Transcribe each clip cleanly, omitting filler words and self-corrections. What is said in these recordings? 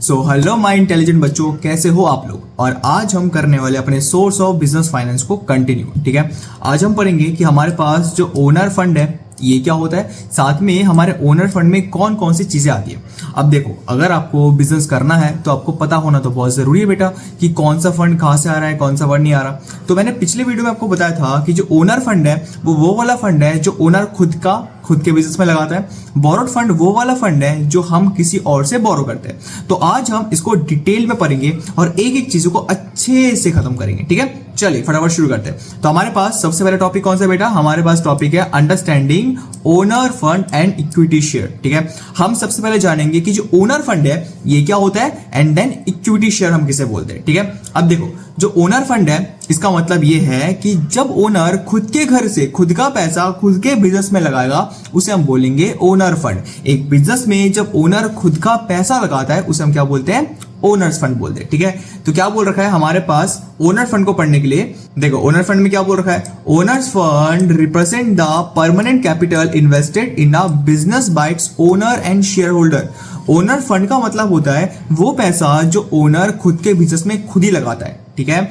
So hello my intelligent बच्चों, कैसे हो आप लोग। और आज हम करने वाले अपने सोर्स ऑफ बिजनेस फाइनेंस को कंटिन्यू। ठीक है, आज हम पढ़ेंगे कि हमारे पास जो ओनर फंड है ये क्या होता है, साथ में हमारे ओनर फंड में कौन कौन सी चीजें आती है। अब देखो, अगर आपको बिजनेस करना है तो आपको पता होना तो बहुत जरूरी है बेटा कि कौन सा फंड कहाँ से आ रहा है, कौन सा फंड नहीं आ रहा। तो मैंने पिछले वीडियो में आपको बताया था कि जो ओनर फंड है वो वाला फंड है जो ओनर खुद के बिजनेस में लगाता है। बोरोड फंड वो वाला फंड है जो हम किसी और से बोरो करते हैं। तो आज हम इसको डिटेल में पढ़ेंगे और एक एक चीजों को अच्छे से खत्म करेंगे। ठीक है, चलिए फटाफट शुरू करते हैं। तो हमारे पास सबसे पहला टॉपिक कौन सा बेटा, हमारे पास टॉपिक है understanding owner fund and equity share. ठीक है, हम सबसे पहले जानेंगे कि जो ओनर फंड है ये क्या होता है एंड देन इक्विटी शेयर हम किसे बोलते हैं। ठीक है, अब देखो, जो ओनर फंड है इसका मतलब ये है कि जब ओनर खुद के घर से खुद का पैसा खुद के बिजनेस में लगाएगा उसे हम बोलेंगे ओनर फंड। एक बिजनेस में जब ओनर खुद का पैसा लगाता है उसे हम क्या बोलते हैं, ओनर्स फंड बोलते हैं। ठीक है, तो क्या बोल रखा है हमारे पास ओनर फंड को पढ़ने के लिए, देखो ओनर फंड में क्या बोल रखा है, owner's fund represent the permanent capital invested in a business by its owner and share holder. Owner fund का मतलब होता है वो पैसा जो ओनर खुद के बिजनेस में खुद ही लगाता है। ठीक है,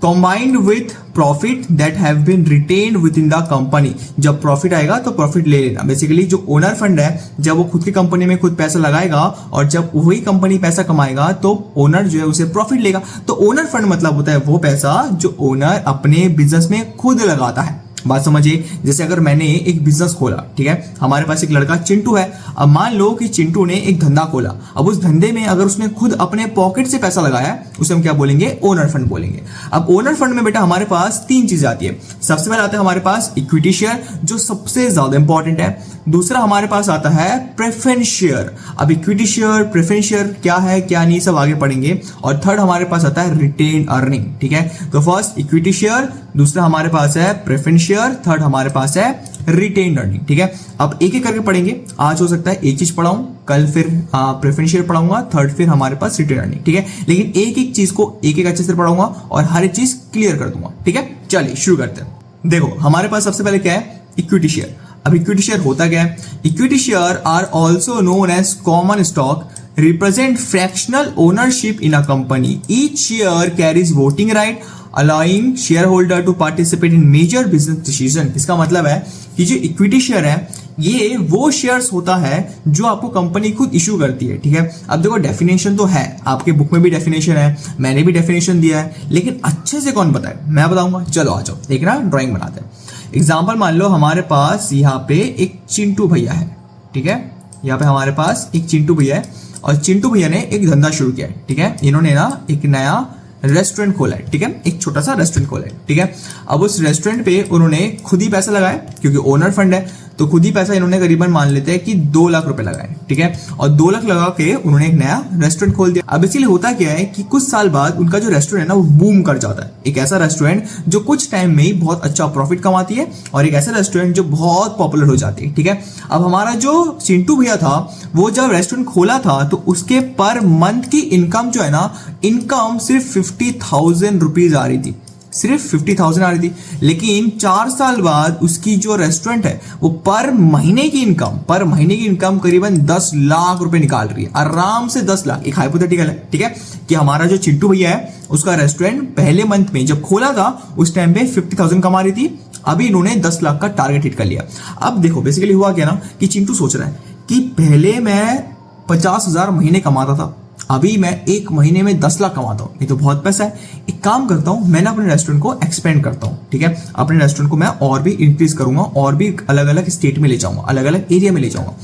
combined with profit that have been retained within the company। जब प्रॉफिट आएगा तो प्रॉफिट ले लेना। बेसिकली जो ओनर फंड है जब वो खुद की कंपनी में खुद पैसा लगाएगा और जब वही कंपनी पैसा कमाएगा तो ओनर जो है उसे प्रॉफिट लेगा। तो ओनर फंड मतलब होता है वो पैसा जो ओनर अपने बिजनेस में खुद लगाता है। बात समझिए, जैसे अगर मैंने एक बिजनेस खोला, ठीक है, हमारे पास एक लड़का चिंटू है। अब मान लो कि चिंटू ने एक धंधा खोला। अब उस धंधे में अगर उसने खुद अपने पॉकेट से पैसा लगाया उसे हम क्या बोलेंगे, ओनर फंड बोलेंगे। अब ओनर फंड में बेटा हमारे पास तीन चीजें आती है। सबसे पहले आता है हमारे पास इक्विटी शेयर जो सबसे ज्यादा इंपॉर्टेंट है। दूसरा हमारे पास आता है प्रेफरेंस शेयर। अब इक्विटी शेयर प्रेफरेंस शेयर क्या है क्या नहीं सब आगे पढ़ेंगे। और थर्ड हमारे पास आता है रिटेन अर्निंग। ठीक है, तो फर्स्ट इक्विटी शेयर, दूसरा हमारे पास है प्रेफरेंस शेयर, थर्ड हमारे पास है रिटेन अर्निंग। ठीक है, अब एक एक करके पढ़ेंगे। आज हो सकता है एक चीज पढ़ाऊं, कल फिर प्रेफरेंस शेयर पढ़ाऊंगा, थर्ड फिर हमारे पास रिटेन अर्निंग। ठीक है, लेकिन एक एक चीज को एक एक अच्छे से पढ़ाऊंगा और हर एक चीज क्लियर कर दूंगा। ठीक है, चलिए शुरू करते हैं। देखो हमारे पास सबसे पहले क्या है, इक्विटी शेयर। अब इक्विटी शेयर होता क्या है, equity share are also known as common stock, represent fractional ownership in a company. Each share carries voting right, allowing shareholder to participate in major business decision। इसका मतलब है कि जो equity share है ये वो शेयर्स होता है जो आपको कंपनी खुद इशू करती है। ठीक है, अब देखो डेफिनेशन तो है, आपके बुक में भी डेफिनेशन है, मैंने भी डेफिनेशन दिया है, लेकिन अच्छे से कौन बताए, मैं बताऊंगा। चलो आ जाओ, एक ना ड्राइंग बनाते हैं। एग्जाम्पल मान लो हमारे पास यहाँ पे एक चिंटू भैया है। ठीक है, यहाँ पे हमारे पास एक चिंटू भैया है और चिंटू भैया ने एक धंधा शुरू किया है। ठीक है, इन्होंने ना एक नया रेस्टोरेंट खोला है। ठीक है, एक छोटा सा रेस्टोरेंट खोला है। ठीक है, अब उस रेस्टोरेंट पे उन्होंने खुद ही पैसा लगाया क्योंकि ओनर फंड है तो खुद ही पैसा इन्होंने करीबन मान लेते हैं कि 2 लाख रुपए लगाए। ठीक है, और 2 लाख लगा के उन्होंने एक नया रेस्टोरेंट खोल दिया। अब इसीलिए होता क्या है कि कुछ साल बाद उनका जो रेस्टोरेंट है ना वो बूम कर जाता है। एक ऐसा रेस्टोरेंट जो कुछ टाइम में ही बहुत अच्छा प्रॉफिट कमाती है और एक ऐसा रेस्टोरेंट जो बहुत पॉपुलर हो जाती है। ठीक है, अब हमारा जो चिंटू भैया था वो जब रेस्टोरेंट खोला था तो उसके पर मंथ की इनकम जो है ना, इनकम सिर्फ 50,000 रुपीज आ रही थी, सिर्फ 50,000 आ रही थी। लेकिन 4 साल बाद उसकी जो रेस्टोरेंट है वो पर महीने की इनकम करीबन 10 लाख रुपए निकाल रही है, आराम से 10 लाख। एक हाइपोथेटिकल है। ठीक है, कि हमारा जो चिंटू भैया है उसका रेस्टोरेंट पहले मंथ में जब खोला था उस टाइम पे 50,000 कमा रही थी, अभी इन्होंने 10 लाख का टारगेट हिट कर लिया। अब देखो बेसिकली हुआ क्या ना कि चिंटू सोच रहा है कि पहले मैं 50,000 महीने कमाता था, अभी मैं एक महीने में 10 लाख कमाता हूँ, ये तो बहुत पैसा है। एक काम करता हूँ, मैं ना अपने रेस्टोरेंट को एक्सपेंड करता हूँ। ठीक है, अपने रेस्टोरेंट को मैं और भी इंक्रीज करूंगा और भी अलग अलग स्टेट में ले जाऊंगा, अलग अलग एरिया में ले जाऊंगा।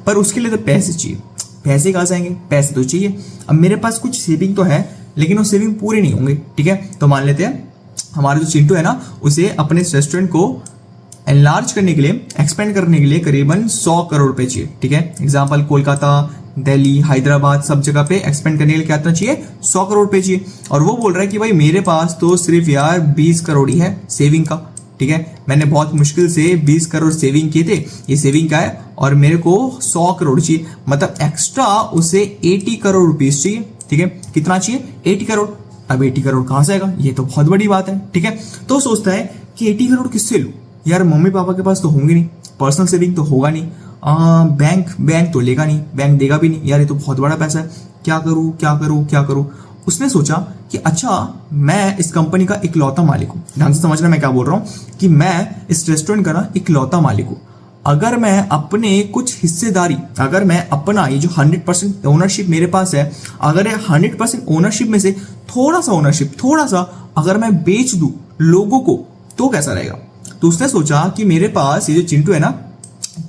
पर उसके लिए तो पैसे चाहिए। पैसे कहाँ से आएंगे, पैसे तो चाहिए। अब मेरे पास कुछ सेविंग तो है लेकिन वो सेविंग पूरे नहीं होंगे। ठीक है, तो मान लेते हैं हमारा जो चिंटू है ना उसे अपने रेस्टोरेंट को एनलार्ज करने के लिए, एक्सपेंड करने के लिए करीबन 100 करोड़ रुपए चाहिए। ठीक है, एग्जाम्पल कोलकाता, दिल्ली, हैदराबाद सब जगह पे एक्सपेंड करने के लिए कितना चाहिए, 100 करोड़ रुपए चाहिए। और वो बोल रहा है कि भाई मेरे पास तो सिर्फ यार 20 करोड़ ही है सेविंग का। ठीक है, मैंने बहुत मुश्किल से 20 करोड़ सेविंग किए थे, ये सेविंग का है और मेरे को 100 करोड़ चाहिए, मतलब एक्स्ट्रा उसे 80 करोड़ रुपीज चाहिए। ठीक है, कितना चाहिए, 80 करोड़। अब 80 करोड़ कहां से आएगा, ये तो बहुत बड़ी बात है। ठीक है, तो सोचता है कि 80 करोड़ किससे लूं, यार मम्मी पापा के पास तो होंगे नहीं, पर्सनल सेविंग तो होगा नहीं, बैंक तो लेगा नहीं, बैंक देगा भी नहीं, यार ये तो बहुत बड़ा पैसा है। क्या करूं क्या करूं क्या करूं। उसने सोचा कि अच्छा मैं इस कंपनी का इकलौता मालिक हूं। ध्यान से समझना मैं क्या बोल रहा हूं कि मैं इस रेस्टोरेंट का ना इकलौता मालिक हूं। अगर मैं अपने कुछ हिस्सेदारी, अगर मैं अपना ये जो 100% ओनरशिप मेरे पास है, अगर 100% ओनरशिप में से थोड़ा सा अगर मैं बेच दूं लोगों को तो कैसा रहेगा। तो उसने सोचा कि मेरे पास ये जो चिंटू है ना,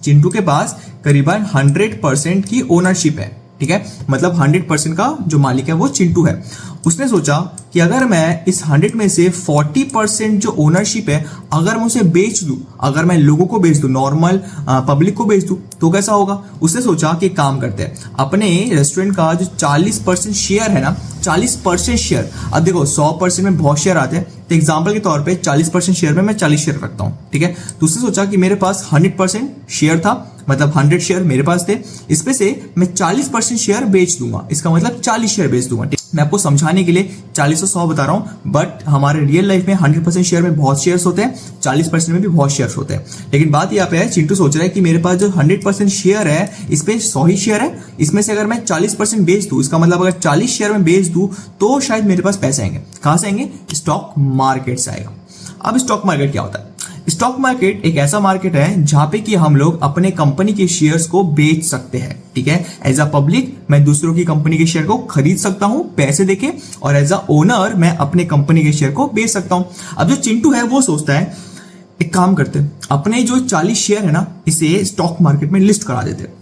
चिंटू के पास करीबन 100% की ओनरशिप है, ठीक है, मतलब 100% का जो मालिक है वो चिंटू है। उसने सोचा कि अगर मैं इस 100 में से 40% जो ओनरशिप है अगर मैं उसे बेच दूं, अगर मैं लोगों को बेच दूं, नॉर्मल पब्लिक को बेच दूं तो कैसा होगा। उसने सोचा कि काम करते हैं, अपने रेस्टोरेंट का जो 40% शेयर है ना, 40% शेयर, अब देखो 100% में बहुत शेयर आते हैं, तो एग्जाम्पल के तौर पे 40% शेयर में मैं 40 शेयर रखता हूं, ठीक है। तो उसने सोचा कि मेरे पास 100% शेयर था, मतलब 100 शेयर मेरे पास थे, इसमें से मैं 40% शेयर बेच दूंगा, इसका मतलब 40 शेयर बेच दूंगा। मैं आपको समझाने के लिए 40 और 100 बता रहा हूं, बट हमारे रियल लाइफ में 100% शेयर में बहुत शेयर्स होते हैं, 40% में भी बहुत शेयर्स होते हैं। लेकिन बात यहाँ पे है, चिंटू सोच रहा है कि मेरे पास जो 100% शेयर है इस पे 100 ही शेयर है, इसमें से अगर मैं 40% बेच दूं, इसका मतलब अगर 40 शेयर में बेच दूं तो शायद मेरे पास पैसे आएंगे। कहां से आएंगे? स्टॉक मार्केट से आएगा। अब स्टॉक मार्केट क्या होता है? स्टॉक मार्केट एक ऐसा मार्केट है जहां पे कि हम लोग अपने कंपनी के शेयर्स को बेच सकते हैं, ठीक है। एज अ पब्लिक मैं दूसरों की कंपनी के शेयर को खरीद सकता हूं पैसे देके, और एज अ ओनर मैं अपने कंपनी के शेयर को बेच सकता हूं। अब जो चिंटू है वो सोचता है एक काम करते हैं, अपने जो 40 शेयर है ना इसे स्टॉक मार्केट में लिस्ट करा देते हैं,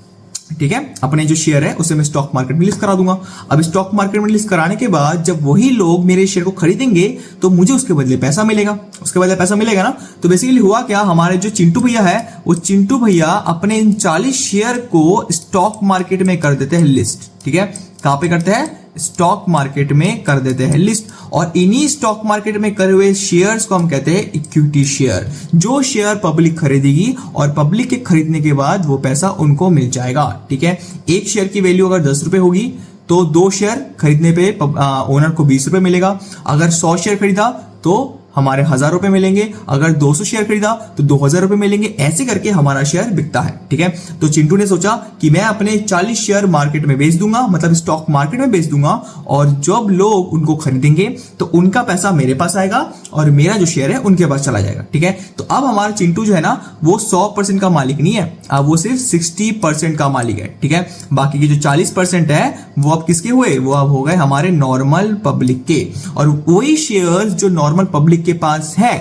ठीक है। अपने जो शेयर है उसे मैं स्टॉक मार्केट में लिस्ट करा दूंगा। अब स्टॉक मार्केट में लिस्ट कराने के बाद जब वही लोग मेरे शेयर को खरीदेंगे तो मुझे उसके बदले पैसा मिलेगा, उसके बदले पैसा मिलेगा ना। तो बेसिकली हुआ क्या, हमारे जो चिंटू भैया है वो चिंटू भैया अपने इन 40 शेयर को स्टॉक मार्केट में कर देते हैं लिस्ट, ठीक है। कहां पे करते हैं? स्टॉक मार्केट में कर देते हैं लिस्ट, और इन्हीं स्टॉक मार्केट में करे हुए शेयर्स को हम कहते हैं इक्विटी शेयर। जो शेयर पब्लिक खरीदेगी और पब्लिक के खरीदने के बाद वो पैसा उनको मिल जाएगा, ठीक है। एक शेयर की वैल्यू अगर 10 रुपए होगी तो 2 शेयर खरीदने पे ओनर को 20 रुपए मिलेगा। अगर 100 शेयर खरीदा तो हमारे 1000 रुपए मिलेंगे, अगर 200 शेयर खरीदा तो 2000 रुपए मिलेंगे। ऐसे करके हमारा शेयर बिकता है, ठीक है। तो चिंटू ने सोचा कि मैं अपने 40 शेयर मार्केट में बेच दूंगा, मतलब स्टॉक मार्केट में बेच दूंगा, और जब लोग उनको खरीदेंगे तो उनका पैसा मेरे पास आएगा और मेरा जो शेयर है उनके पास चला जाएगा, ठीक है। तो अब हमारा चिंटू जो है ना वो 100% का मालिक नहीं है, अब वो सिर्फ 60% का मालिक है, ठीक है। बाकी के जो 40% है वो अब किसके हुए? वो अब हो गए हमारे नॉर्मल पब्लिक के, और वही शेयर जो नॉर्मल पब्लिक के पास है,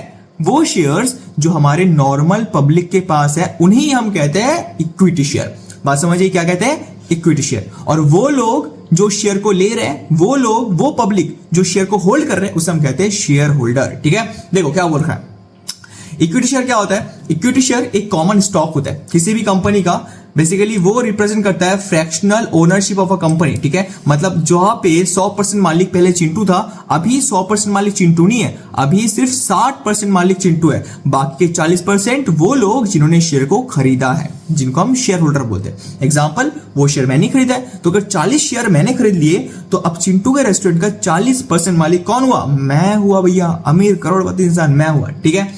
वो शेयर्स जो हमारे नॉर्मल पब्लिक के पास है उन्हीं हम कहते हैं इक्विटी शेयर। बात समझिए, क्या कहते हैं? Equity share. और वो लोग जो शेयर को ले रहे हैं, वो लोग, वो पब्लिक जो शेयर को होल्ड कर रहे हैं उसे हम कहते हैं शेयर होल्डर, ठीक है। देखो क्या बोल रहा है, इक्विटी शेयर क्या होता है? इक्विटी शेयर एक कॉमन स्टॉक होता है किसी भी कंपनी का। बेसिकली वो रिप्रेजेंट करता है fractional ownership of a company, ठीक है। मतलब जहां पे 100% मालिक पहले चिंटू था, अभी 100% मालिक चिंटू नहीं है, अभी सिर्फ 60% मालिक चिंटू है। बाकी के 40% वो लोग जिन्होंने शेयर को खरीदा है, जिनको हम शेयर होल्डर बोलते हैं। एग्जाम्पल, वो शेयर मैंने खरीदा है, तो अगर 40 शेयर मैंने खरीद लिए तो अब चिंटू के रेस्टोरेंट का 40% मालिक कौन हुआ? मैं हुआ भैया, अमीर करोड़पति इंसान मैं हुआ, ठीक है।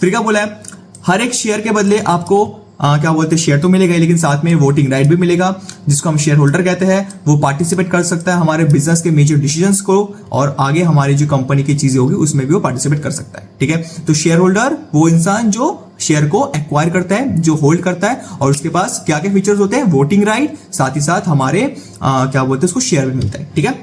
फिर क्या बोला है? हर एक शेयर के बदले आपको क्या बोलते हैं, शेयर तो मिलेगा लेकिन साथ में वोटिंग राइट भी मिलेगा, जिसको हम शेयर होल्डर कहते हैं। वो पार्टिसिपेट कर सकता है हमारे बिजनेस के मेजर डिसीजंस को, और आगे हमारी जो कंपनी की चीजें होगी उसमें भी वो पार्टिसिपेट कर सकता है, ठीक है। तो शेयर होल्डर वो इंसान जो शेयर को एक्वायर करता है, जो होल्ड करता है, और उसके पास क्या क्या फीचर्स होते हैं? वोटिंग राइट, साथ ही साथ हमारे क्या बोलते हैं उसको शेयर भी मिलता है, ठीक है।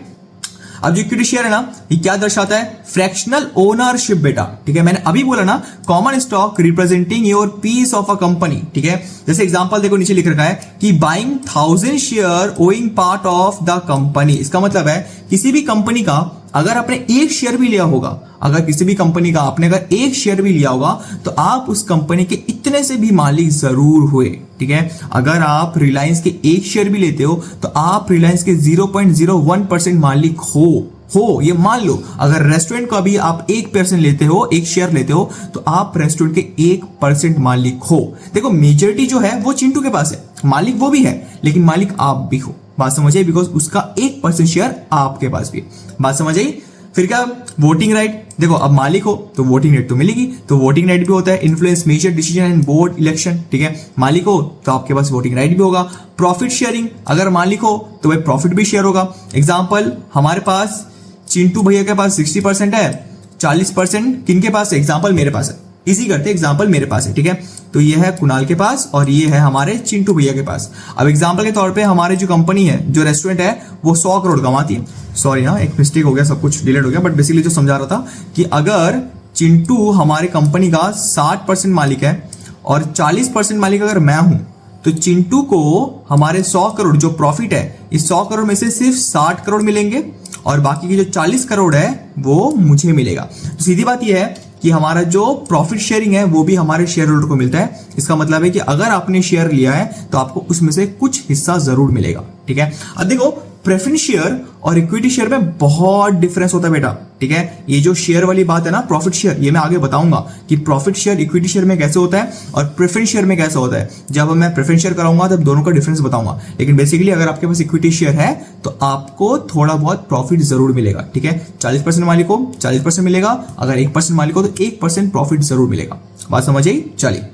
अब जो इक्विटी शेयर है ना, ये क्या दर्शाता है? फ्रैक्शनल ओनरशिप बेटा, ठीक है। मैंने अभी बोला ना, common stock representing your piece of a company, ठीक है। जैसे एग्जांपल देखो नीचे लिख रखा है कि buying 1000 share owing part of the company. इसका मतलब है किसी भी कंपनी का अगर आपने एक शेयर भी लिया होगा, अगर किसी भी कंपनी का आपने अगर एक शेयर भी लिया होगा तो आप उस कंपनी के इतने से भी मालिक जरूर हुए, ठीक है। अगर आप रिलायंस के एक शेयर भी लेते हो तो आप रिलायंस के 0.01% मालिक हो ये मान लो। अगर रेस्टोरेंट का भी आप 1% लेते हो, एक शेयर लेते हो, तो आप रेस्टोरेंट के 1% मालिक हो। देखो मेजोरिटी जो है वो चिंटू के पास है, मालिक वो भी है, लेकिन मालिक आप भी हो। बात समझ आई? बिकॉज उसका 1% शेयर आपके पास भी है। बात समझ आई? फिर क्या, वोटिंग राइट। देखो अब मालिक हो तो वोटिंग राइट तो मिलेगी, तो वोटिंग राइट भी होता है influence major decision in board election, ठीक है। मालिक हो तो आपके पास वोटिंग राइट भी होगा। प्रॉफिट शेयरिंग, अगर मालिक हो तो भाई प्रॉफिट भी शेयर होगा। एग्जाम्पल, हमारे पास चिंटू भैया के पास 60% है, 40% किन के पास है, एग्जाम्पल मेरे पास है, इसी करते एग्जाम्पल मेरे पास है, ठीक है। तो ये है कुणाल के पास और ये है हमारे चिंटू भैया के पास। अब एग्जाम्पल के तौर पे हमारे जो कंपनी है, जो रेस्टोरेंट है, वो 100 करोड़ कमाती है। सॉरी हाँ, एक मिस्टेक हो गया, सब कुछ डिलीट हो गया, बट बेसिकली जो समझा रहा था कि अगर चिंटू हमारे कंपनी का 60% मालिक है और 40% मालिक अगर मैं हूं, तो चिंटू को हमारे 100 करोड़ जो प्रॉफिट है, इस 100 करोड़ में से सिर्फ 60 करोड़ मिलेंगे और बाकी की जो 40 करोड़ है वो मुझे मिलेगा। तो सीधी बात यह है कि हमारा जो प्रॉफिट शेयरिंग है वो भी हमारे शेयर होल्डर को मिलता है। इसका मतलब है कि अगर आपने शेयर लिया है तो आपको उसमें से कुछ हिस्सा जरूर मिलेगा, ठीक है। अब देखो, प्रेफरेंस शेयर और इक्विटी शेयर में बहुत डिफरेंस होता है बेटा, ठीक है। ये जो शेयर वाली बात है ना, प्रॉफिट शेयर, ये मैं आगे बताऊंगा कि प्रॉफिट शेयर इक्विटी शेयर में कैसे होता है और प्रेफरेंस शेयर में कैसे होता है। जब मैं प्रेफरेंस शेयर कराऊंगा तब दोनों का डिफरेंस बताऊंगा, लेकिन बेसिकली अगर आपके पास इक्विटी शेयर है तो आपको थोड़ा बहुत प्रॉफिट जरूर मिलेगा, ठीक है। 40% मालिक को 40% मिलेगा, अगर 1% मालिक हो तो 1% प्रॉफिट जरूर मिलेगा। बात समझ आई? चलिए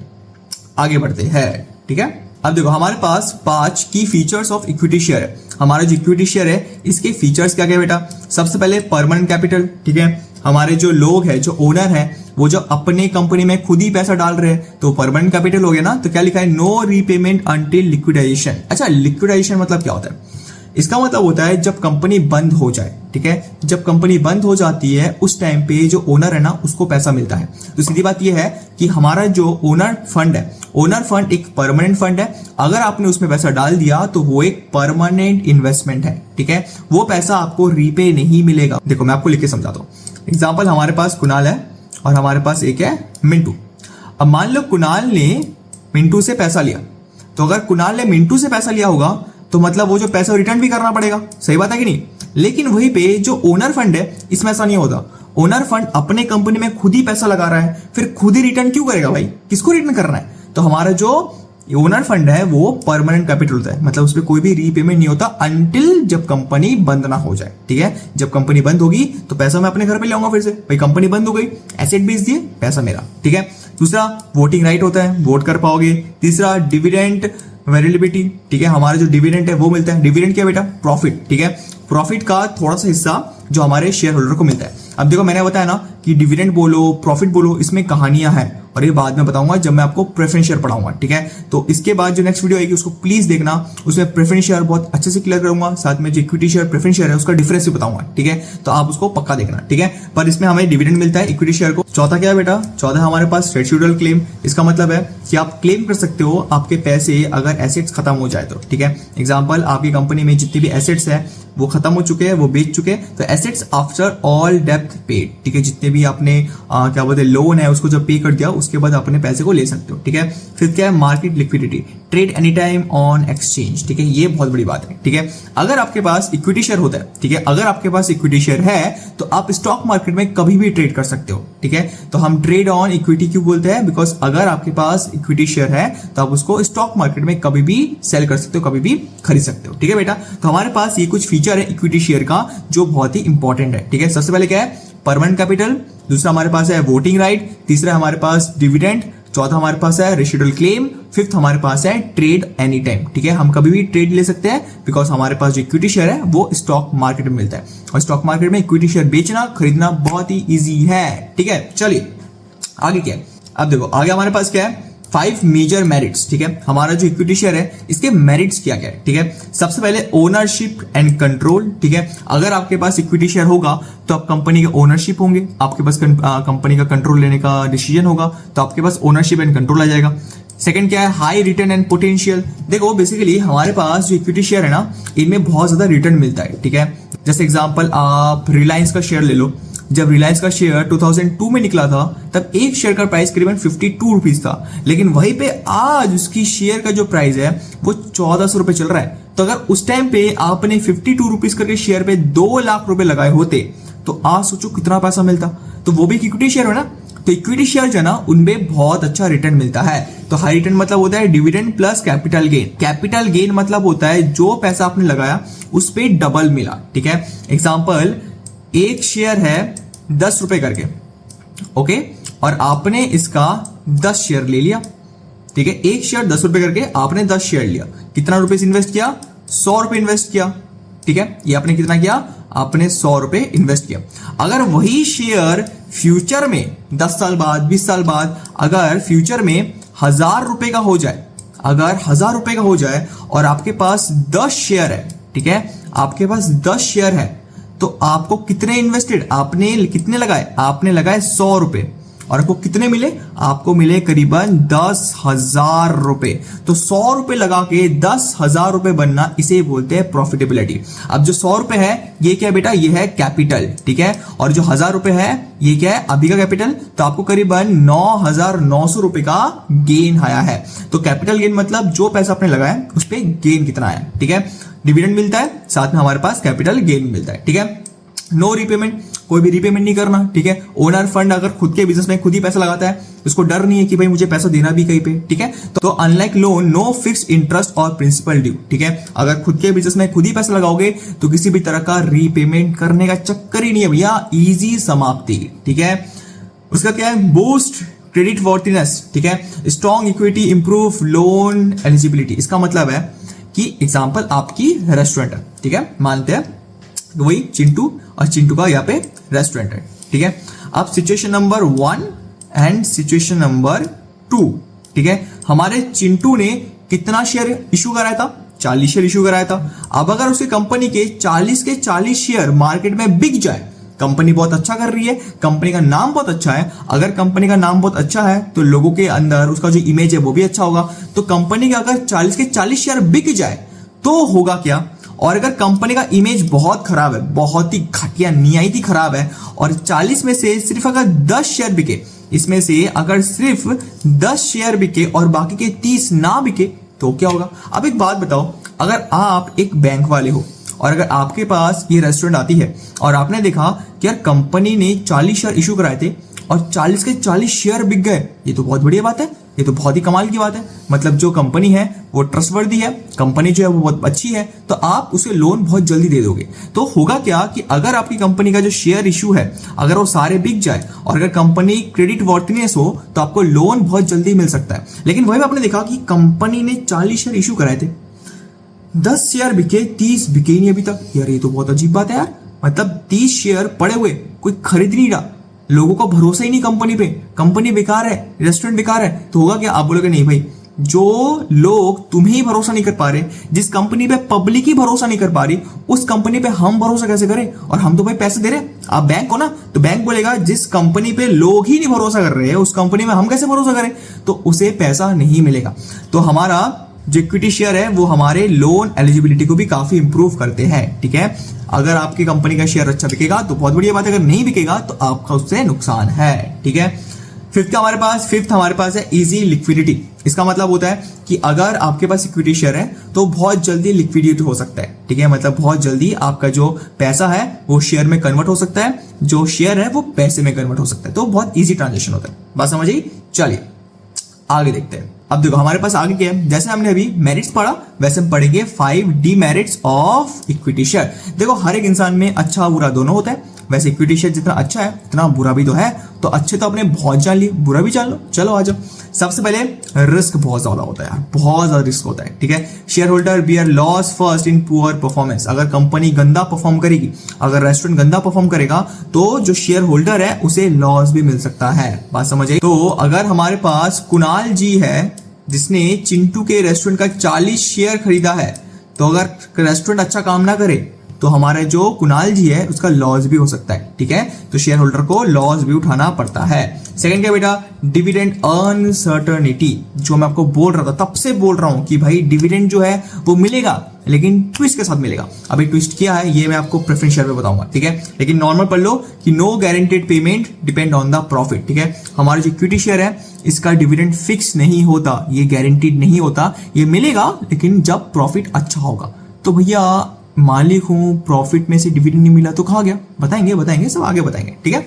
आगे बढ़ते हैं, ठीक है। अब देखो, हमारे पास 5 की फीचर्स ऑफ इक्विटी शेयर है। हमारा जो इक्विटी शेयर है इसके फीचर्स क्या क्या बेटा? सबसे पहले परमानेंट कैपिटल, ठीक है। हमारे जो लोग हैं, जो ओनर है, वो जो अपने कंपनी में खुद ही पैसा डाल रहे हैं, तो परमानेंट कैपिटल हो गया ना। तो क्या लिखा है? No repayment until liquidization. अच्छा, लिक्विडाइजेशन मतलब क्या होता है? इसका मतलब होता है जब कंपनी बंद हो जाए, ठीक है। जब कंपनी बंद हो जाती है उस टाइम पे जो ओनर है ना, उसको पैसा मिलता है। तो सीधी बात यह है कि हमारा जो ओनर फंड है, ओनर फंड एक परमानेंट फंड है। अगर आपने उसमें पैसा डाल दिया तो वो एक परमानेंट इन्वेस्टमेंट है, ठीक है। वो पैसा आपको रीपे नहीं मिलेगा। देखो मैं आपको लिख के समझाता हूँ। एग्जाम्पल, हमारे पास कुणाल है और हमारे पास एक है मिंटू। अब मान लो कुणाल ने मिंटू से पैसा लिया, तो अगर कुणाल ने मिंटू से पैसा लिया होगा तो मतलब वो जो पैसा रिटर्न भी करना पड़ेगा, सही बात है कि नहीं? लेकिन वहीं पे जो ओनर फंड है, इसमें ऐसा नहीं होता। ओनर फंड अपने कंपनी में खुद ही पैसा लगा रहा है, फिर खुद ही रिटर्न क्यों करेगा भाई? किसको रिटर्न करना है? तो हमारा जो ओनर फंड है वो परमानेंट कैपिटल होता है, मतलब उसमें कोई भी रीपेमेंट नहीं होता अनटिल जब कंपनी बंद ना हो जाए, ठीक है। जब कंपनी बंद होगी तो पैसा मैं अपने घर पे ले आऊंगा फिर से, भाई कंपनी बंद हो गई, एसेट बेच दिए, पैसा मेरा, ठीक है। दूसरा, वोटिंग राइट होता है, वोट कर पाओगे। तीसरा, डिविडेंड वेरिएबिलिटी, ठीक है। हमारा जो डिविडेंड है वो मिलता है। डिविडेंड क्या बेटा? प्रॉफिट, ठीक है। प्रॉफिट का थोड़ा सा हिस्सा जो हमारे शेयर होल्डर को मिलता है। अब देखो, मैंने बताया ना कि डिविडेंड बोलो, प्रॉफिट बोलो, इसमें कहानियां हैं और ये बाद में बताऊंगा जब मैं आपको प्रेफरेंस शेयर पढ़ाऊंगा, ठीक है। तो इसके बाद जो नेक्स्ट वीडियो आएगी उसको प्लीज देखना, उसमें प्रेफरेंस शेयर बहुत अच्छे से क्लियर करूंगा, साथ में जो इक्विटी शेयर प्रेफरेंस शेयर है उसका डिफरेंस भी बताऊंगा, ठीक है। तो आप उसको पक्का देखना, ठीक है। पर इसमें हमें डिविडेंड मिलता है इक्विटी शेयर को। चौथा क्या है बेटा? चौथा हमारे पास रेसिडुअल क्लेम। इसका मतलब है कि आप क्लेम कर सकते हो आपके पैसे अगर एसेट्स खत्म हो जाए तो, ठीक है। एग्जाम्पल, आपकी कंपनी में जितनी भी एसेट्स है वो खत्म हो चुके हैं, वो बेच चुके हैं, तो assets after all depth paid, ठीक है। जितने भी आपने क्या बोलते हैं लोन है उसको जब पे कर दिया उसके बाद अपने पैसे को ले सकते हो, ठीक है। फिर क्या है? Market liquidity, trade any time on exchange, ठीक है। ये बहुत बड़ी बात है, ठीक है। अगर आपके पास इक्विटी शेयर होता है, ठीक है, अगर आपके पास इक्विटी शेयर है तो आप स्टॉक मार्केट में कभी भी ट्रेड कर सकते हो, ठीक है। तो हम ट्रेड ऑन इक्विटी क्यों बोलते हैं? बिकॉज अगर आपके पास इक्विटी शेयर है तो आप उसको स्टॉक मार्केट में कभी भी सेल कर सकते हो, कभी भी खरीद सकते हो, ठीक है बेटा। तो हमारे पास ये कुछ फीचर है इक्विटी शेयर का जो बहुत ही इंपॉर्टेंट है, ठीक है। सबसे पहले क्या है? Permanent capital. दूसरा हमारे पास है वोटिंग राइट। तीसरा हमारे पास डिविडेंड। चौथा हमारे पास है रेसिडुअल क्लेम। फिफ्थ हमारे पास है ट्रेड एनी टाइम, ठीक है। हम कभी भी ट्रेड ले सकते हैं बिकॉज हमारे पास जो इक्विटी शेयर है वो स्टॉक मार्केट में मिलता है और स्टॉक मार्केट में इक्विटी शेयर बेचना खरीदना बहुत ही ईजी है, ठीक है। चलिए आगे क्या है? अब देखो आगे हमारे पास क्या है? 5 मेजर मेरिट्स, ठीक है। हमारा जो इक्विटी शेयर है इसके मेरिट्स क्या क्या है, ठीक है। सबसे पहले ओनरशिप एंड कंट्रोल, ठीक है। अगर आपके पास इक्विटी शेयर होगा तो आप कंपनी के ओनरशिप होंगे, आपके पास कंपनी का कंट्रोल लेने का डिसीजन होगा, तो आपके पास ओनरशिप एंड कंट्रोल आ जाएगा। सेकंड क्या है? High return and potential. देखो बेसिकली हमारे पास जो इक्विटी शेयर है ना, इनमें बहुत ज्यादा रिटर्न मिलता है, ठीक है। जैसे एग्जांपल, आप रिलायंस का शेयर ले लो। जब रिलायंस का शेयर 2002 में निकला था तब एक शेयर का प्राइस करीबन 52 रुपीज था, लेकिन वहीं पे आज उसकी शेयर का जो प्राइस है वो 1400 रुपए चल रहा है। तो अगर उस टाइम पे आपने 52 रुपीज करके शेयर पे 2 लाख रुपए लगाए होते तो आज सोचो कितना पैसा मिलता। तो वो भी इक्विटी शेयर है ना। तो इक्विटी शेयर जो है ना उनमें बहुत अच्छा रिटर्न मिलता है। तो हाई रिटर्न मतलब होता है dividend plus capital gain. Capital gain मतलब होता है जो पैसा आपने लगाया उस पे डबल मिला, ठीक है। एग्जांपल, एक शेयर है 10 रुपए करके, ओके, और आपने इसका 10 शेयर ले लिया, ठीक है। एक शेयर 10 रुपए करके आपने 10 शेयर लिया, कितना रुपए इन्वेस्ट किया? 100 रुपए इन्वेस्ट किया, ठीक है। ये आपने कितना किया? आपने 100 रुपए इन्वेस्ट किया। अगर वही शेयर फ्यूचर में 10 साल बाद, 20 साल बाद अगर फ्यूचर में 1000 रुपए का हो जाए, अगर 1000 रुपए का हो जाए और आपके पास 10 शेयर है, ठीक है, आपके पास 10 शेयर है, तो आपको कितने इन्वेस्टेड, आपने कितने लगाए? आपने लगाए 100 रुपए, और आपको कितने मिले? आपको मिले करीबन 10,000 रुपए। तो 100 रुपए लगा के 10,000 रुपए बनना, इसे बोलते हैं प्रॉफिटेबिलिटी। अब जो 100 रुपए है ये क्या है बेटा? ये है कैपिटल, ठीक है। और जो 1000 रुपए है ये क्या है? अभी का कैपिटल। तो आपको करीबन 9,900 रुपए का गेन आया है। तो कैपिटल गेन मतलब जो पैसा आपने लगाया उस पर गेन कितना आया, ठीक है। डिविडेंड मिलता है, साथ में हमारे पास कैपिटल गेन मिलता है, ठीक है। नो रिपेमेंट, कोई भी रिपेमेंट नहीं करना, ठीक है। ओनर फंड अगर खुद के बिजनेस में खुद ही पैसा लगाता है, उसको डर नहीं है कि भाई मुझे पैसा देना भी कहीं पे, ठीक है। तो unlike loan, no fixed interest और प्रिंसिपल ड्यू, ठीक है। अगर खुद के बिजनेस में खुद ही पैसा लगाओगे तो किसी भी तरह का रीपेमेंट करने का चक्कर ही नहीं है भैया, इजी समाप्ति, ठीक है। उसका क्या है? बूस्ट क्रेडिट वॉर्थिनेस, ठीक है। Strong equity, improve loan eligibility. इसका मतलब है कि एग्जाम्पल आपकी रेस्टोरेंट है, ठीक है, मानते हैं वही चिंटू, और चिंटू का यहाँ पे रेस्टोरेंट है, ठीक है। अब situation number 1 and situation number 2, ठीक है। हमारे चिंटू ने कितना शेयर इशू कराया था? 40 शेयर इशू कराया था। अब अगर उसकी कंपनी के 40 के 40 शेयर मार्केट में बिक जाए, कंपनी बहुत अच्छा कर रही है, कंपनी का नाम बहुत अच्छा है, अगर कंपनी का नाम बहुत अच्छा है तो लोगों के अंदर उसका जो इमेज है वो भी अच्छा होगा। तो कंपनी के अगर 40 के 40 शेयर बिक जाए तो होगा क्या? और अगर कंपनी का इमेज बहुत खराब है, बहुत ही घटिया निहायती खराब है, और 40 में से सिर्फ अगर 10 शेयर बिके, इसमें से अगर सिर्फ 10 शेयर बिके और बाकी के 30 ना बिके, तो क्या होगा? अब एक बात बताओ, अगर आप एक बैंक वाले हो और अगर आपके पास ये रेस्टोरेंट आती है और आपने देखा कि यार कंपनी ने 40 शेयर इशू कराए थे और 40 के 40 शेयर बिक गए, ये तो बहुत बढ़िया बात है, ये तो बहुत ही कमाल की बात है। मतलब जो कंपनी है वो ट्रस्टवर्दी है, कंपनी जो है वो बहुत अच्छी है, तो आप उसे लोन बहुत जल्दी दे दोगे। तो होगा क्या कि अगर आपकी कंपनी का जो शेयर इशू है अगर वो सारे बिक जाए और अगर कंपनी क्रेडिट वॉर्थिनेस हो तो आपको लोन बहुत जल्दी मिल सकता है। लेकिन वही आपने देखा कि कंपनी ने 40 शेयर इशू कराए थे, 10 शेयर बिके, 30 बिके ही नहीं अभी तक। यार ये तो बहुत अजीब बात है यार, मतलब 30 शेयर पड़े हुए, कोई खरीद नहीं रहा, लोगों का भरोसा ही नहीं कंपनी पे, कंपनी बेकार है, रेस्टोरेंट बेकार है। तो होगा क्या? आप बोलोगे नहीं भाई, जो लोग तुम्हें ही भरोसा नहीं कर पा रहे, जिस कंपनी पे पब्लिक ही भरोसा नहीं कर पा रही, उस कंपनी पे हम भरोसा कैसे करें? और हम तो भाई पैसे दे रहे हैं। आप बैंक हो ना, तो बैंक बोलेगा जिस कंपनी पे लोग ही नहीं भरोसा कर रहे हैं उस कंपनी में हम कैसे भरोसा करें, तो उसे पैसा नहीं मिलेगा। तो हमारा जो इक्विटी शेयर है वो हमारे लोन एलिजिबिलिटी को भी काफी इंप्रूव करते हैं, ठीक है। अगर आपकी कंपनी का शेयर अच्छा बिकेगा तो बहुत बढ़िया बात है, अगर नहीं बिकेगा तो आपका उससे नुकसान है, ठीक है। फिफ्थ हमारे पास है इजी लिक्विडिटी। इसका मतलब होता है कि अगर आपके पास इक्विटी शेयर है तो बहुत जल्दी लिक्विडिटी हो सकता है, ठीक है। मतलब बहुत जल्दी आपका जो पैसा है वो शेयर में कन्वर्ट हो सकता है, जो शेयर है वो पैसे में कन्वर्ट हो सकता है, तो बहुत इजी ट्रांजेक्शन होता है। बात समझिए? चलिए आगे देखते हैं। अब देखो हमारे पास आगे क्या है, जैसे हमने अभी मेरिट्स पढ़ा वैसे हम पढ़ेंगे 5 डीमेरिट्स ऑफ इक्विटी शेयर। देखो हर एक इंसान में अच्छा बुरा दोनों होता है, वैसे इक्विटी शेयर जितना अच्छा है उतना बुरा भी तो है, तो अच्छे तो आपने बहुत जान लिए, बुरा भी जान लो। चलो आ जाओ। सबसे पहले रिस्क बहुत ज्यादा होता है यार, बहुत ज्यादा रिस्क होता है, ठीक है। Share holder bear loss first in poor performance. अगर कंपनी गंदा परफॉर्म करेगी, अगर रेस्टोरेंट गंदा परफॉर्म करेगा तो जो शेयर होल्डर है उसे लॉस भी मिल सकता है। बात समझिए? तो अगर हमारे पास कुणाल जी है जिसने चिंटू के रेस्टोरेंट का 40 शेयर खरीदा है, तो अगर रेस्टोरेंट अच्छा काम ना करे तो हमारे जो कुणाल जी है उसका लॉस भी हो सकता है, ठीक है। तो शेयर होल्डर को लॉस भी उठाना पड़ता है। सेकंड क्या बेटा? Dividend uncertainty. जो मैं आपको बोल रहा था, तब से बोल रहा हूं कि भाई डिविडेंड जो है वो मिलेगा लेकिन ट्विस्ट के साथ मिलेगा। अभी ट्विस्ट क्या है ये मैं आपको प्रेफरेंस शेयर में बताऊंगा, ठीक है। लेकिन नॉर्मल पढ़ लो कि no guaranteed payment depend on the profit, ठीक है। हमारा जो इक्विटी शेयर है इसका डिविडेंड फिक्स नहीं होता, ये गारंटीड नहीं होता, ये मिलेगा लेकिन जब प्रॉफिट अच्छा होगा। तो भैया मालिक हूं, प्रॉफिट में से डिविडेंड नहीं मिला तो कहा गया? बताएंगे सब आगे बताएंगे, ठीक है।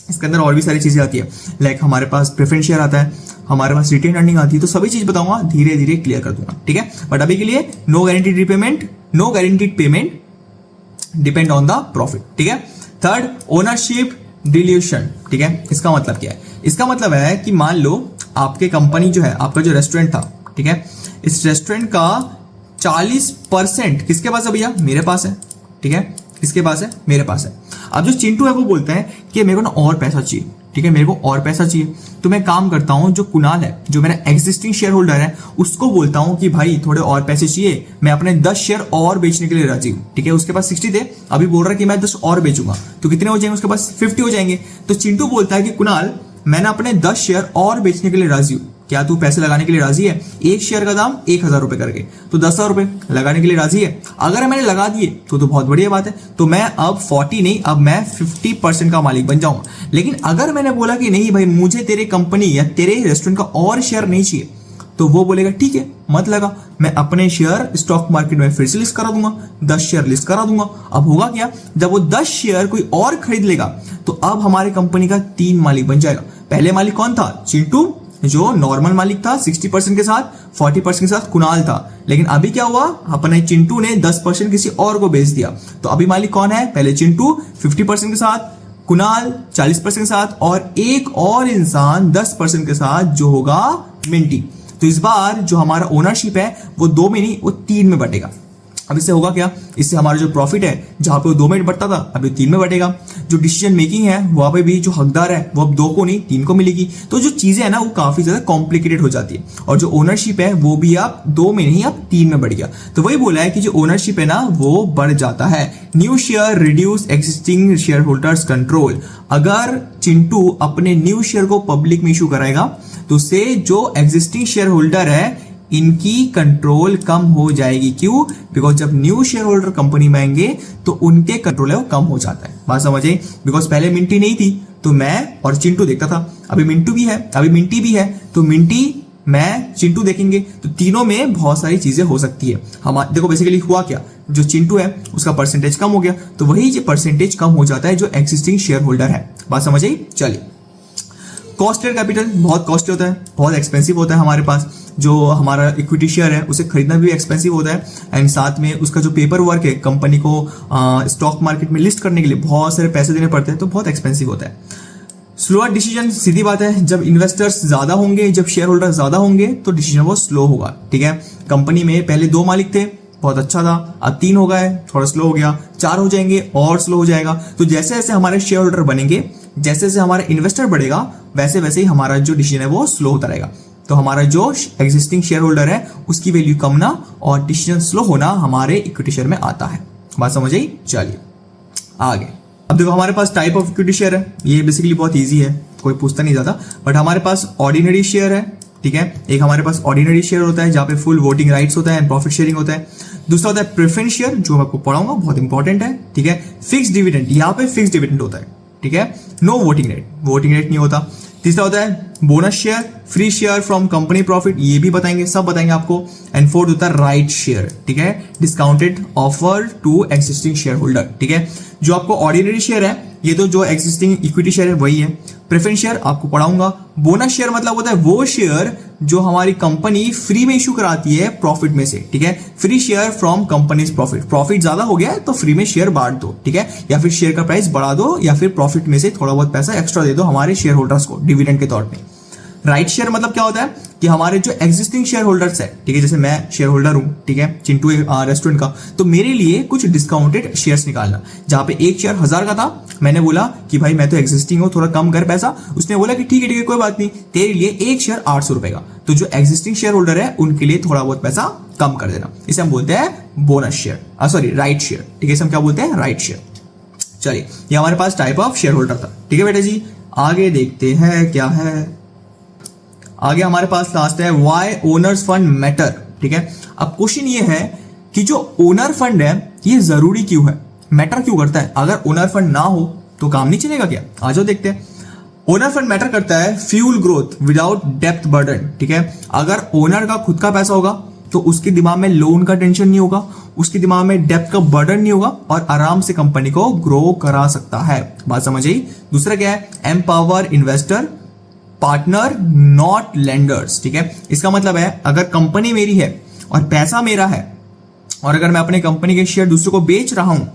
इसके अंदर और भी सारी चीजें आती है, लाइक हमारे पास प्रेफरेंस शेयर आता है, हमारे पास रिटेन अर्निंग आती है, तो सभी चीज बताऊंगा, धीरे धीरे क्लियर कर दूंगा, ठीक है। बट अभी के लिए no guaranteed payment depend on the profit, ठीक है। थर्ड, ओनरशिप डिल्यूशन, ठीक है। इसका मतलब क्या है? इसका मतलब है कि मान लो आपके कंपनी जो है, आपका जो रेस्टोरेंट था, ठीक है, इस रेस्टोरेंट का 40% किसके पास है भैया? मेरे पास है, ठीक है। किसके पास है? मेरे पास है। अब जो चिंटू है वो बोलते हैं कि मेरे को ना और पैसा चाहिए, ठीक है, मेरे को और पैसा चाहिए। तो मैं काम करता हूं, जो कुणाल है, जो मेरा एग्जिस्टिंग शेयर होल्डर है, उसको बोलता हूं कि भाई थोड़े और पैसे चाहिए, मैं अपने 10 शेयर और बेचने के लिए राजी हूं, ठीक है। उसके पास 60 थे, अभी बोल रहा है कि मैं 10 और बेचूंगा, तो कितने हो जाएंगे उसके पास? 50 हो जाएंगे। तो चिंटू बोलता है कि कुणाल, मैंने अपने 10 शेयर और बेचने के लिए राजी हूं, क्या तू पैसे लगाने के लिए राजी है? एक शेयर का दाम 1000 रुपए करके, तो 10,000 रुपए लगाने के लिए राजी है? अगर मैंने लगा दिए तो बहुत बढ़िया बात है, तो मैं अब 40 नहीं, अब मैं 50% का मालिक बन जाऊंगा। लेकिन अगर मैंने बोला कि नहीं भाई, मुझे तेरे कंपनी या तेरे रेस्टोरेंट का और शेयर नहीं चाहिए, तो वो बोलेगा ठीक है, मत लगा, मैं अपने शेयर स्टॉक मार्केट में फिर से लिस्ट करा दूंगा, 10 शेयर लिस्ट करा दूंगा। अब होगा क्या, जब वो 10 शेयर कोई और खरीद लेगा, तो अब हमारी कंपनी का 3 मालिक बन जाएगा। पहले मालिक कौन था? चिंटू, जो नॉर्मल मालिक था 60% के साथ, 40% के साथ कुणाल था। लेकिन अभी क्या हुआ, अपने चिंटू ने 10% किसी और को बेच दिया, तो अभी मालिक कौन है? पहले चिंटू 50% के साथ, कुणाल 40% के साथ, और एक और इंसान 10% के साथ, जो होगा मिंटी। तो इस बार जो हमारा ओनरशिप है वो 2 में नहीं, वो 3 में बटेगा। अब इससे होगा क्या, इससे हमारा जो प्रॉफिट है, जहां पे वो 2 में बटता था, अभी 3 में बटेगा। जो डिसीजन मेकिंग है वहां पे भी जो हकदार है वो अब 2 को नहीं 3 को मिलेगी। तो जो चीजें है ना, वो काफी ज्यादा कॉम्प्लिकेटेड हो जाती है, और जो ओनरशिप है वो भी आप 2 में नहीं, आप 3 में बढ़ गया। तो वही बोला है कि जो ओनरशिप है ना, वो बढ़ जाता है। New share reduce existing share holders control. अगर चिंटू अपने न्यू शेयर को पब्लिक में इशू कराएगा, तो उससे जो एग्जिस्टिंग शेयर होल्डर है, इनकी कंट्रोल कम हो जाएगी। क्यों? बिकॉज जब न्यू शेयर होल्डर कंपनी में आएंगे तो उनके कंट्रोल है वो कम हो जाता है। बात समझे? बिकॉज पहले मिंटी नहीं थी, तो मैं और चिंटू देखता था, अभी मिंटू भी है, अभी मिंटी भी है, तो मिंटी, मैं, चिंटू देखेंगे, तो तीनों में बहुत सारी चीजें हो सकती है। हम देखो बेसिकली हुआ क्या, जो चिंटू है उसका परसेंटेज कम हो गया, तो वही जो परसेंटेज कम हो जाता है जो एग्जिस्टिंग शेयर होल्डर है। बात समझ आई? चलिए, कॉस्टेड कैपिटल बहुत कॉस्टली होता है, बहुत एक्सपेंसिव होता है हमारे पास। जो हमारा इक्विटी शेयर है उसे खरीदना भी एक्सपेंसिव होता है, एंड साथ में उसका जो पेपर वर्क है कंपनी को स्टॉक मार्केट में लिस्ट करने के लिए बहुत सारे पैसे देने पड़ते हैं, तो बहुत एक्सपेंसिव होता है। स्लोअर डिसीजन, सीधी बात है, जब इन्वेस्टर्स ज्यादा होंगे, जब शेयर होल्डर ज्यादा होंगे, तो डिसीजन वो स्लो होगा, ठीक है। कंपनी में पहले 2 मालिक थे, बहुत अच्छा था, अब 3 हो गए, थोड़ा स्लो हो गया, 4 हो जाएंगे और स्लो हो जाएगा। तो जैसे जैसे हमारे शेयर होल्डर बनेंगे, जैसे जैसे हमारा इन्वेस्टर बढ़ेगा, वैसे वैसे ही हमारा जो डिसीजन है वो स्लो होता रहेगा। तो हमारा जो एग्जिस्टिंग शेयर होल्डर है उसकी वैल्यू कम ना और डिसीजन स्लो होना हमारे इक्विटी शेयर में आता है। बात समझ आई? चलिए आगे। अब देखो हमारे पास टाइप ऑफ इक्विटी शेयर है, ये बेसिकली बहुत ईजी है, कोई पूछता नहीं जाता। बट हमारे पास ऑर्डिनरी शेयर है, ठीक है। एक हमारे पास ऑर्डिनरी शेयर होता है जहां पे फुल वोटिंग राइट्स होता है एंड प्रॉफिट शेयरिंग होता है। दूसरा होता है प्रेफरेंस शेयर, जो मैं आपको पढ़ाऊंगा, बहुत इंपॉर्टेंट है, ठीक है। फिक्स डिविडेंड, यहाँ पे फिक्स डिविडेंड होता है, ठीक है, no voting rate, voting rate नहीं होता। तीसरा होता है bonus share, free share from company profit, ये भी बताएंगे, सब बताएंगे आपको। एंड फोर्थ होता है राइट शेयर, ठीक है, discounted offer to existing share holder, ठीक है। जो आपको ऑर्डिनरी शेयर है, ये तो जो एक्सिस्टिंग इक्विटी शेयर है वही है। प्रेफरेंस शेयर आपको पढ़ाऊंगा। बोनस शेयर मतलब होता है वो शेयर जो हमारी कंपनी फ्री में इशू कराती है प्रॉफिट में से, ठीक है। Free share from companies profit, profit ज्यादा हो गया है तो फ्री में शेयर बांट दो, ठीक है, या फिर शेयर का प्राइस बढ़ा दो, या फिर प्रॉफिट में से थोड़ा बहुत पैसा एक्स्ट्रा दे दो हमारे शेयर होल्डर्स को डिविडेंड के तौर पे। राइट शेयर मतलब क्या होता है कि हमारे जो एग्जिस्टिंग शेयर होल्डर्स है, ठीक है, जैसे मैं शेयर होल्डर हूं, ठीक है, चिंटू रेस्टोरेंट का, तो मेरे लिए कुछ डिस्काउंटेड शेयर्स निकालना। जहां पे एक शेयर 1000 का था, मैंने बोला कि भाई मैं तो एग्जिस्टिंग हूं, थोड़ा कम कर पैसा। उसने बोला कि ठीक है कोई बात नहीं, तेरे लिए एक शेयर 800 रुपए का। तो जो एग्जिस्टिंग शेयर होल्डर है उनके लिए थोड़ा बहुत पैसा कम कर देना, इसे हम बोलते हैं bonus share, sorry right share, ठीक है, इसे हम क्या बोलते हैं? Right share. चलिए, ये हमारे पास टाइप ऑफ शेयर होल्डर था, ठीक है बेटा जी। आगे देखते हैं क्या है। आगे हमारे पास लास्ट है व्हाई ओनर्स फंड मैटर, ठीक है। अब क्वेश्चन ये है कि जो ओनर फंड है ये जरूरी क्यों है, मैटर क्यों करता है? अगर ओनर फंड ना हो तो काम नहीं चलेगा क्या? आ जाओ देखते हैं। ओनर फंड मैटर करता है fuel growth without depth burden, ठीक है। अगर ओनर का खुद का पैसा होगा तो उसके दिमाग में लोन का टेंशन नहीं होगा, उसके दिमाग में डेप्थ का बर्डन नहीं होगा, और आराम से कंपनी को ग्रो करा सकता है। बात समझ आई? दूसरा क्या है? Empower investor partner not lenders, ठीक है। इसका मतलब है अगर कंपनी मेरी है और पैसा मेरा है, और अगर मैं अपने कंपनी के शेयर दूसरों को बेच रहा हूं,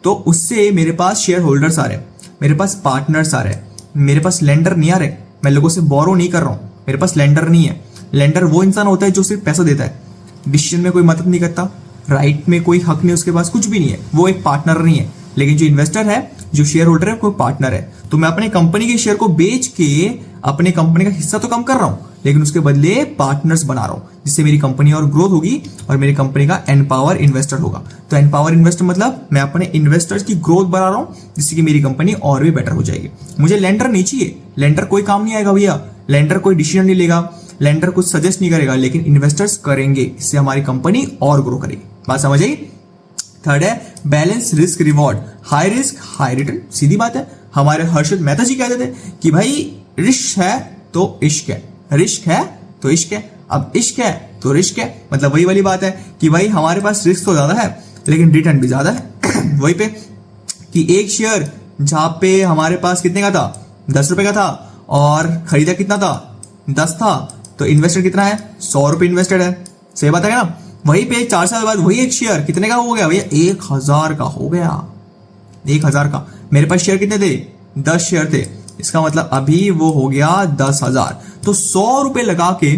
तो उससे मेरे पास शेयर होल्डर्स आ रहे हैं, मेरे पास पार्टनर्स आ रहे हैं, मेरे पास लेंडर नहीं आ रहे, मैं लोगों से बोरो नहीं कर रहा हूँ, मेरे पास लेंडर नहीं है। लेंडर वो इंसान होता है जो सिर्फ पैसा देता है, डिसीजन में कोई मदद नहीं करता, राइट में कोई हक नहीं, उसके पास कुछ भी नहीं है, वो एक पार्टनर नहीं है। लेकिन जो इन्वेस्टर है, जो शेयर होल्डर है, कोई पार्टनर है। तो मैं अपने कंपनी के शेयर को बेच के अपने कंपनी का हिस्सा तो कम कर रहा हूं, लेकिन उसके बदले पार्टनर्स बना रहा हूं, जिससे मेरी कंपनी और ग्रोथ होगी और मेरी कंपनी का एनपावर इन्वेस्टर होगा। तो एनपावर इन्वेस्टर मतलब मैं अपने इन्वेस्टर्स की ग्रोथ बढ़ा रहा हूं, जिससे कि मेरी कंपनी और भी बेटर हो जाएगी। मुझे लेंडर नहीं चाहिए, लेंडर कोई काम नहीं आएगा भैया, लेंडर कोई डिसीजन नहीं लेगा, लेंडर कुछ सजेस्ट नहीं करेगा, लेकिन इन्वेस्टर्स करेंगे, इससे हमारी कंपनी और ग्रो करेगी। बात समझ आई? थर्ड है balance risk reward, high risk high return. सीधी बात है, हमारे हर्षद मेहता जी कहते थे कि भाई रिस्क है तो इश्क है, रिस्क है तो इश्क है। अब इश्क है तो रिस्क है, मतलब वही वाली बात है कि भाई हमारे पास रिस्क तो ज्यादा है लेकिन रिटर्न भी ज्यादा है। वही पे कि एक शेयर जहां पे हमारे पास कितने का था, 10 रुपए का था, और खरीदा कितना था, 10 था, तो इन्वेस्टर कितना है, 100 रुपए इन्वेस्टेड है। सही बात है ना? वहीं पे 4 साल बाद वही एक शेयर कितने का हो गया भैया, 1000 का हो गया, 1000 का। मेरे पास शेयर कितने थे, 10 शेयर थे, इसका मतलब अभी वो हो गया 10,000। तो 100 रुपए लगा के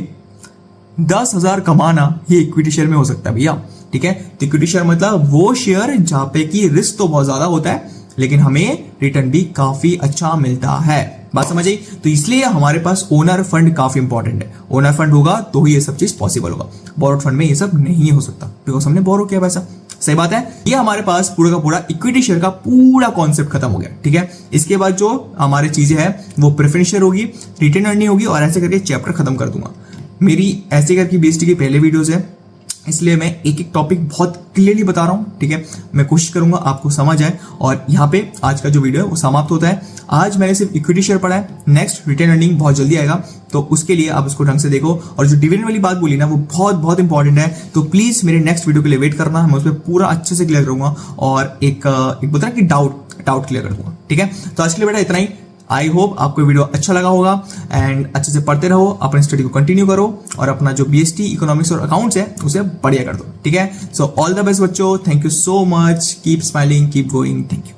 10,000 कमाना ये इक्विटी शेयर में हो सकता है भैया। ठीक है, तो इक्विटी शेयर मतलब वो शेयर जहां पे की रिस्क तो बहुत ज्यादा होता है लेकिन हमें रिटर्न भी काफी अच्छा मिलता है। बात समझ आई? तो इसलिए हमारे पास ओनर फंड काफी इंपॉर्टेंट है। ओनर फंड होगा तो ही ये सब चीज पॉसिबल होगा, बोरोड फंड में ये सब नहीं हो सकता बिकॉज हमने बोरो किया पैसा। सही बात है? ये हमारे पास पूरा का पूरा इक्विटी शेयर का पूरा कॉन्सेप्ट खत्म हो गया। ठीक है, इसके बाद जो हमारी चीजें हैं वो प्रेफरेंस शेयर होगी, रिटेन अर्निंग होगी, और ऐसे करके चैप्टर खत्म कर दूंगा। मेरी ऐसे करके बीएसटी की पहले वीडियोस है, इसलिए मैं एक एक टॉपिक बहुत क्लियरली बता रहा हूं। ठीक है, मैं कोशिश करूंगा आपको समझ आए। और यहाँ पे आज का जो वीडियो है वो समाप्त होता है। आज मैंने सिर्फ इक्विटी शेयर पढ़ा है, नेक्स्ट रिटेन अर्निंग बहुत जल्दी आएगा, तो उसके लिए आप उसको ढंग से देखो। और जो डिविडेंड वाली बात बोली ना वो बहुत बहुत इंपॉर्टेंट है, तो प्लीज मेरे नेक्स्ट वीडियो के लिए वेट करना, मैं उसमें पूरा अच्छे से क्लियर करूंगा और एक बोलता है कि डाउट क्लियर कर दूंगा। ठीक है, तो आज के लिए बेटा इतना ही। आई होप आपको वीडियो अच्छा लगा होगा एंड अच्छे से पढ़ते रहो, अपने स्टडी को कंटिन्यू करो और अपना जो बीएसटी इकोनॉमिक्स और अकाउंट्स है उसे बढ़िया कर दो। ठीक है, सो ऑल द बेस्ट बच्चों, thank you so much, keep smiling, keep going, thank you.